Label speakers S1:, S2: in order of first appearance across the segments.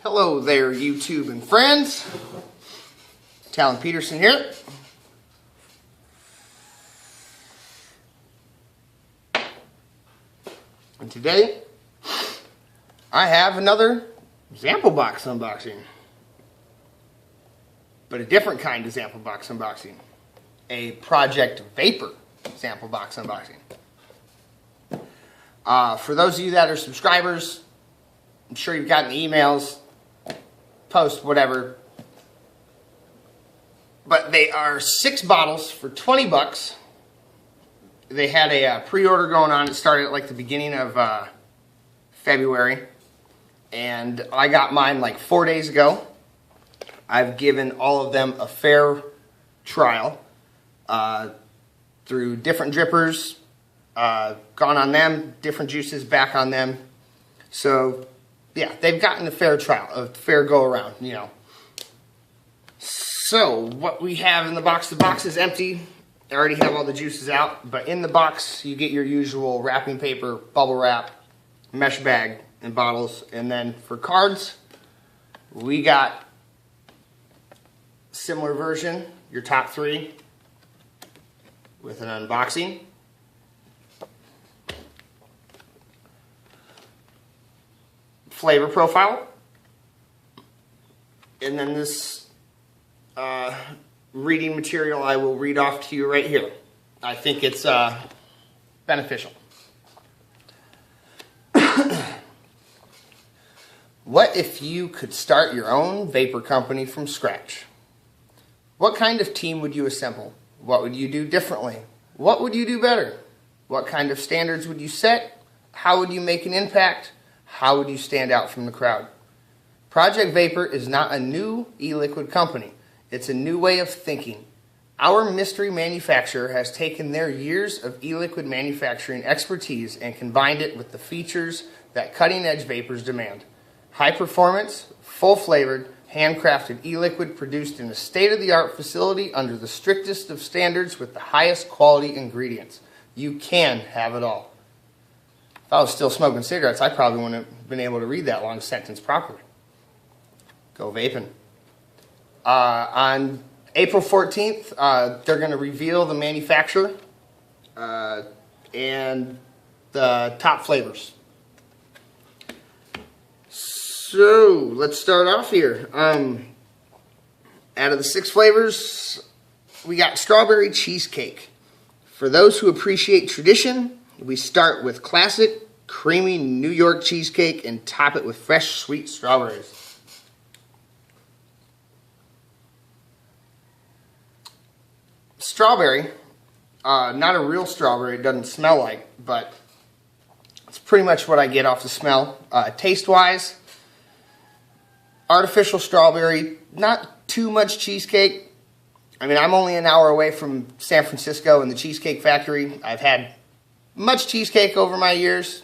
S1: Hello there, YouTube and friends. Talon Peterson here. And today, I have another Zamplebox unboxing. But a different kind of Zamplebox unboxing. A Project Vapor Zamplebox unboxing. For those of you that are subscribers, I'm sure you've gotten emails, posts, whatever. But they are 6 bottles for 20 bucks. They had a pre-order going on. It started at like the beginning of February. And I got mine like 4 days ago. I've given all of them a fair trial through different drippers, gone on them, different juices back on them. So yeah, they've gotten a fair trial, a fair go around, you know. So what we have in the box is empty. I already have all the juices out, but in the box you get your usual wrapping paper, bubble wrap, mesh bag, and bottles. And then for cards, we got similar version, your top 3 with an unboxing. Flavor profile, and then this reading material I will read off to you right here. I think it's beneficial. What if you could start your own vapor company from scratch? What kind of team would you assemble? What would you do differently? What would you do better? What kind of standards would you set? How would you make an impact? How would you stand out from the crowd? Project Vapor is not a new e-liquid company. It's a new way of thinking. Our mystery manufacturer has taken their years of e-liquid manufacturing expertise and combined it with the features that cutting-edge vapors demand. High performance, full-flavored, handcrafted e-liquid produced in a state-of-the-art facility under the strictest of standards with the highest quality ingredients. You can have it all. If I was still smoking cigarettes, I probably wouldn't have been able to read that long sentence properly. Go vaping. On April 14th, they're going to reveal the manufacturer and the top flavors. So, let's start off here. Out of the 6 flavors, we got strawberry cheesecake. For those who appreciate tradition, we start with classic, creamy New York cheesecake and top it with fresh, sweet strawberries. Strawberry, not a real strawberry, it doesn't smell like, but it's pretty much what I get off the smell. Taste-wise, artificial strawberry, not too much cheesecake. I mean, I'm only an hour away from San Francisco and the Cheesecake Factory. I've had much cheesecake over my years.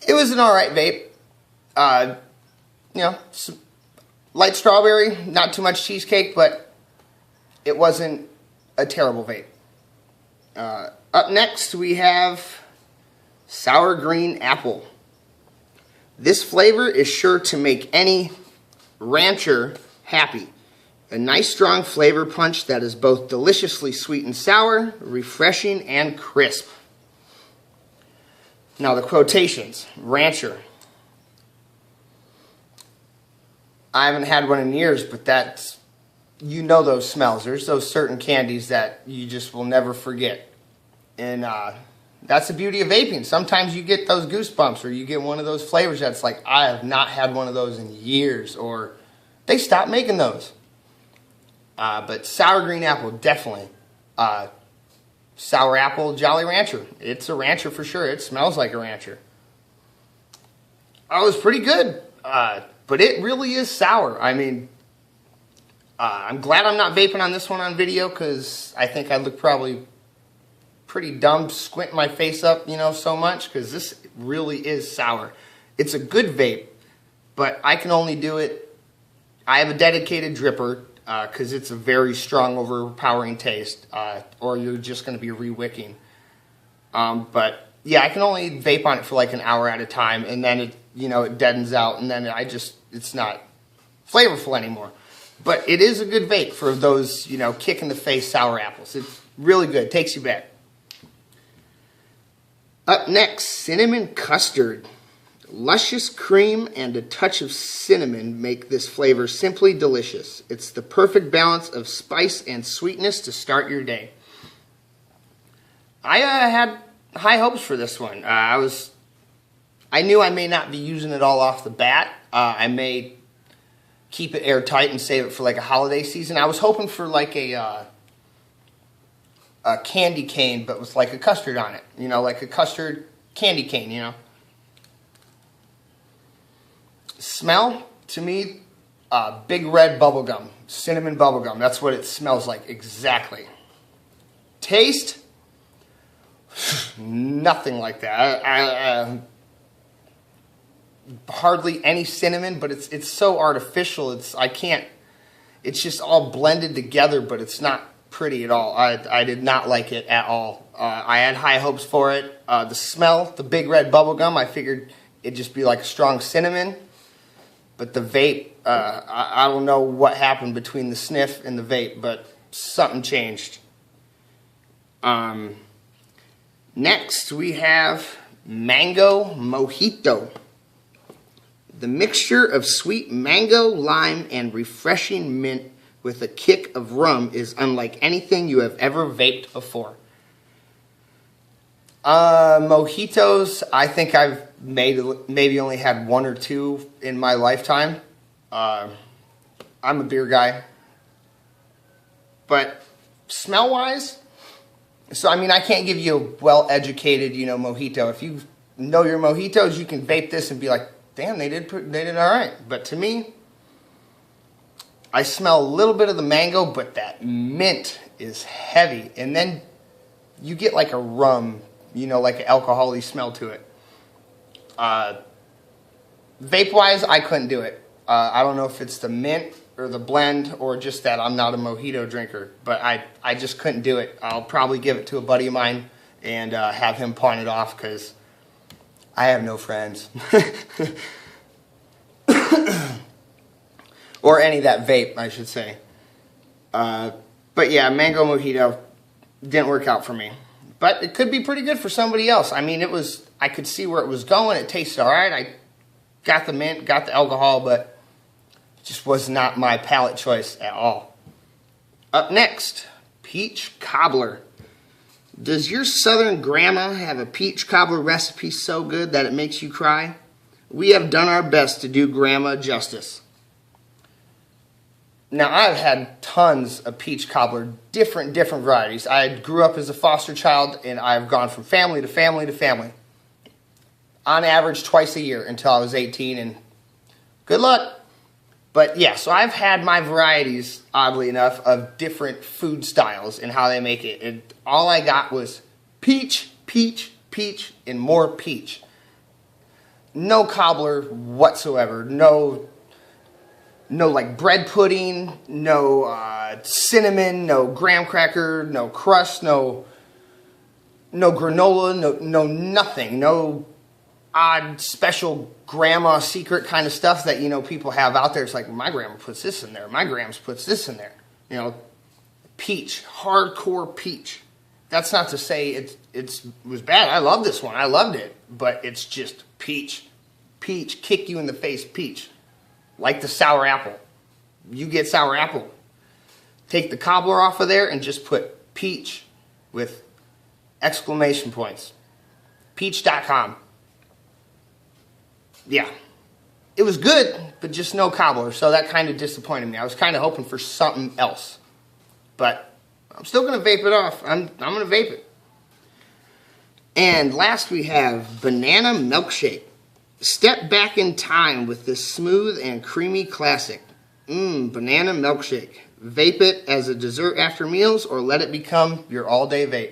S1: It was an alright vape. You know, light strawberry, not too much cheesecake, but it wasn't a terrible vape. Up next we have sour green apple. This flavor is sure to make any rancher happy. A nice strong flavor punch that is both deliciously sweet and sour, refreshing and crisp. Now the quotations. Rancher. I haven't had one in years, but that's, you know those smells. There's those certain candies that you just will never forget. And that's the beauty of vaping. Sometimes you get those goosebumps, or you get one of those flavors that's like, I have not had one of those in years, or they stopped making those. But sour green apple, definitely. Sour apple Jolly Rancher. It's a rancher for sure. It smells like a rancher. Oh, it was pretty good. But it really is sour. I mean, I'm glad I'm not vaping on this one on video, because I think I'd look probably pretty dumb squinting my face up, you know, so much, because this really is sour. It's a good vape, but I can only do it. I have a dedicated dripper, because it's a very strong, overpowering taste, or you're just going to be re-wicking. But yeah, I can only vape on it for like an hour at a time, and then it, you know, it deadens out, and then it's not flavorful anymore. But it is a good vape for those, you know, kick in the face sour apples. It's really good. Takes you back. Up next, cinnamon custard. Luscious cream and a touch of cinnamon make this flavor simply delicious. It's the perfect balance of spice and sweetness to start your day. I had high hopes for this one. I knew I may not be using it all off the bat. I may keep it airtight and save it for like a holiday season. I was hoping for like a candy cane, but with like a custard on it. You know, like a custard candy cane, you know. Smell, to me, big red bubblegum, cinnamon bubblegum. That's what it smells like, exactly. Taste, nothing like that. Hardly any cinnamon, but it's so artificial. It's just all blended together, but it's not pretty at all. I did not like it at all. I had high hopes for it. The smell, the big red bubblegum, I figured it'd just be like a strong cinnamon. But the vape, I don't know what happened between the sniff and the vape, but something changed. Next, we have Mango Mojito. The mixture of sweet mango, lime, and refreshing mint with a kick of rum is unlike anything you have ever vaped before. Mojitos, I think I've maybe only had one or two in my lifetime. I'm a beer guy. But smell-wise, so I mean, I can't give you a well-educated, you know, mojito. If you know your mojitos, you can vape this and be like, damn, they did all right. But to me, I smell a little bit of the mango, but that mint is heavy. And then you get like a rum, you know, like an alcohol-y smell to it. Vape-wise, I couldn't do it. I don't know if it's the mint or the blend or just that I'm not a mojito drinker, but I just couldn't do it. I'll probably give it to a buddy of mine and have him pawn it off because I have no friends. Or any of that vape, I should say. But yeah, mango mojito didn't work out for me. But it could be pretty good for somebody else. I mean, I could see where it was going. It tasted all right. I got the mint, got the alcohol, but it just was not my palate choice at all. Up next, peach cobbler. Does your southern grandma have a peach cobbler recipe so good that it makes you cry? We have done our best to do grandma justice. Now, I've had tons of peach cobbler, different varieties. I grew up as a foster child, and I've gone from family to family to family. On average, twice a year until I was 18, and good luck. But yeah, so I've had my varieties, oddly enough, of different food styles and how they make it. And all I got was peach, peach, peach, and more peach. No cobbler whatsoever. No like bread pudding, no cinnamon, no graham cracker, no crust, no granola, no nothing, no odd special grandma secret kind of stuff that, you know, people have out there. It's like, my grandma puts this in there, my grandma puts this in there. You know, peach, hardcore peach. That's not to say it was bad. I love this one. I loved it, but it's just peach, peach, kick you in the face peach. Like the sour apple. You get sour apple. Take the cobbler off of there and just put peach with exclamation points. Peach.com. Yeah. It was good, but just no cobbler, so that kind of disappointed me. I was kind of hoping for something else. But I'm still going to vape it off. I'm going to vape it. And last we have banana milkshake. Step back in time with this smooth and creamy classic. Banana milkshake. Vape it as a dessert after meals or let it become your all-day vape.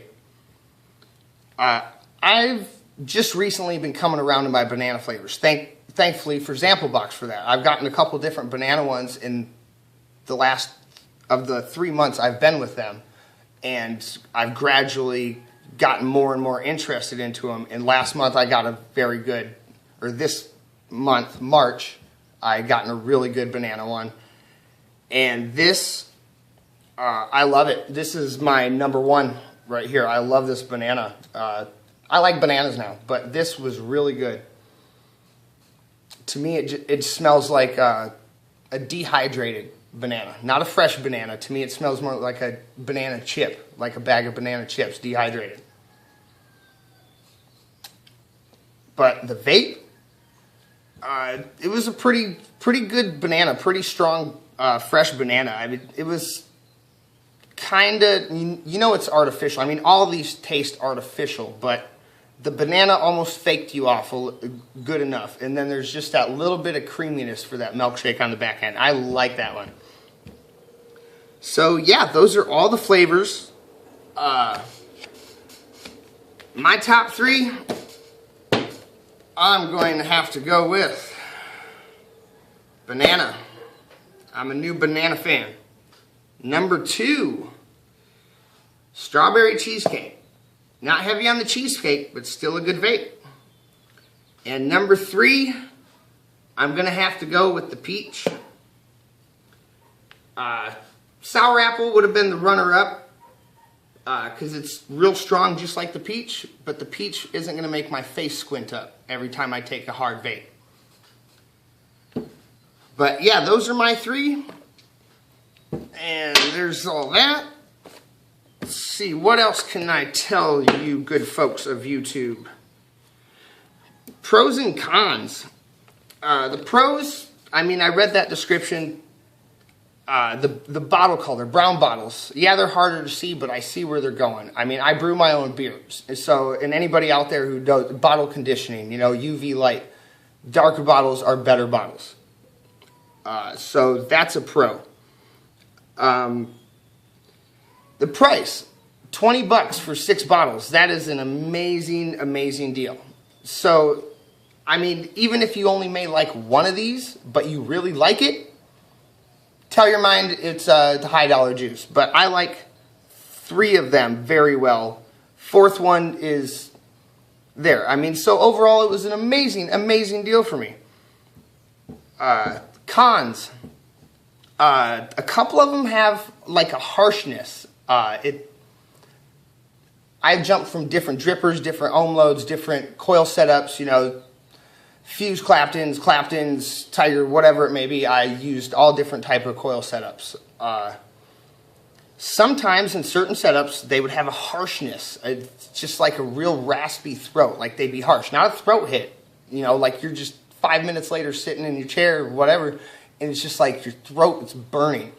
S1: I've just recently been coming around to my banana flavors. Thankfully for Zamplebox for that. I've gotten a couple different banana ones in the last of the 3 months I've been with them. And I've gradually gotten more and more interested into them. And last month I got a very good, or this month, March, I gotten a really good banana one. And this, I love it. This is my number one right here. I love this banana. I like bananas now, but this was really good. To me, it smells like a dehydrated banana, not a fresh banana. To me, it smells more like a banana chip, like a bag of banana chips, dehydrated. But the vape, it was a pretty good banana, pretty strong, fresh banana. I mean, it was kind of, you know, it's artificial. I mean, all of these taste artificial, but the banana almost faked you off good enough. And then there's just that little bit of creaminess for that milkshake on the back end. I like that one. So yeah, those are all the flavors. My top three, I'm going to have to go with banana. I'm a new banana fan. Number two, strawberry cheesecake. Not heavy on the cheesecake, but still a good vape. And number three, I'm going to have to go with the peach. Sour apple would have been the runner-up because it's real strong just like the peach, but the peach isn't going to make my face squint up every time I take a hard vape. But yeah, those are my three. And there's all that. Let's see, what else can I tell you good folks of YouTube? Pros and cons. The pros, I mean, I read that description. The bottle color, brown bottles. Yeah, they're harder to see, but I see where they're going. I mean, I brew my own beers. So, and anybody out there who does bottle conditioning, you know, UV light, darker bottles are better bottles. So that's a pro. The price, $20 for 6 bottles. That is an amazing, amazing deal. So, I mean, even if you only made like one of these, but you really like it, tell your mind it's the high dollar juice. But I like 3 of them very well. 4th one is there. I mean, so overall it was an amazing, amazing deal for me. Cons. A couple of them have like a harshness. I've jumped from different drippers, different ohm loads, different coil setups, you know, Fuse Claptons, Tiger, whatever it may be. I used all different type of coil setups. Sometimes in certain setups, they would have a harshness. It's just like a real raspy throat, like they'd be harsh. Not a throat hit, you know, like you're just 5 minutes later sitting in your chair or whatever, and it's just like your throat is burning.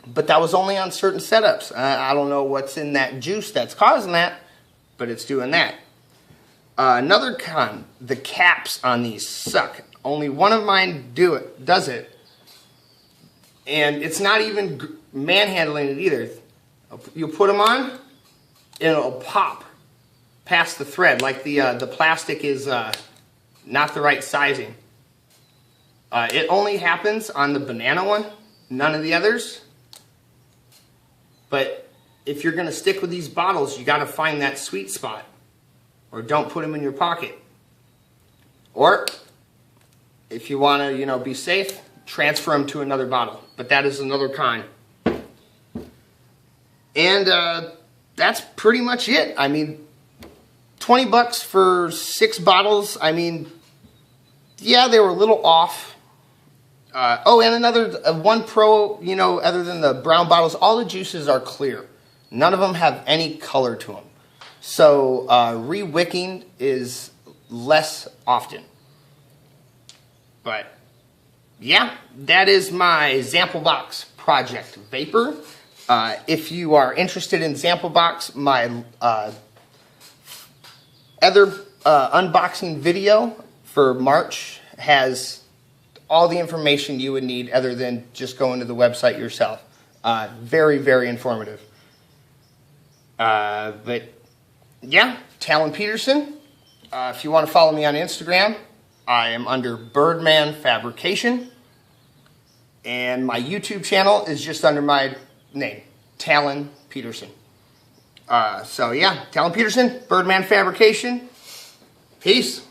S1: But that was only on certain setups. I don't know what's in that juice that's causing that, but it's doing that. Another con, the caps on these suck. Only one of mine does it. And it's not even manhandling it either. You'll put them on, and it'll pop past the thread, like the plastic is not the right sizing. It only happens on the banana one, none of the others. But if you're going to stick with these bottles, you got to find that sweet spot. Or don't put them in your pocket. Or, if you want to, you know, be safe, transfer them to another bottle. But that is another con. And that's pretty much it. I mean, $20 for 6 bottles. I mean, yeah, they were a little off. Oh, and another one pro, you know, other than the brown bottles, all the juices are clear. None of them have any color to them. So re-wicking is less often. But yeah, that is my Zamplebox Project Vapor. If you are interested in Zamplebox, my other unboxing video for March has all the information you would need other than just going to the website yourself. Very, very informative. But yeah, Talon Peterson. If you want to follow me on Instagram, I am under Birdman Fabrication. And my YouTube channel is just under my name, Talon Peterson. So yeah, Talon Peterson, Birdman Fabrication. Peace.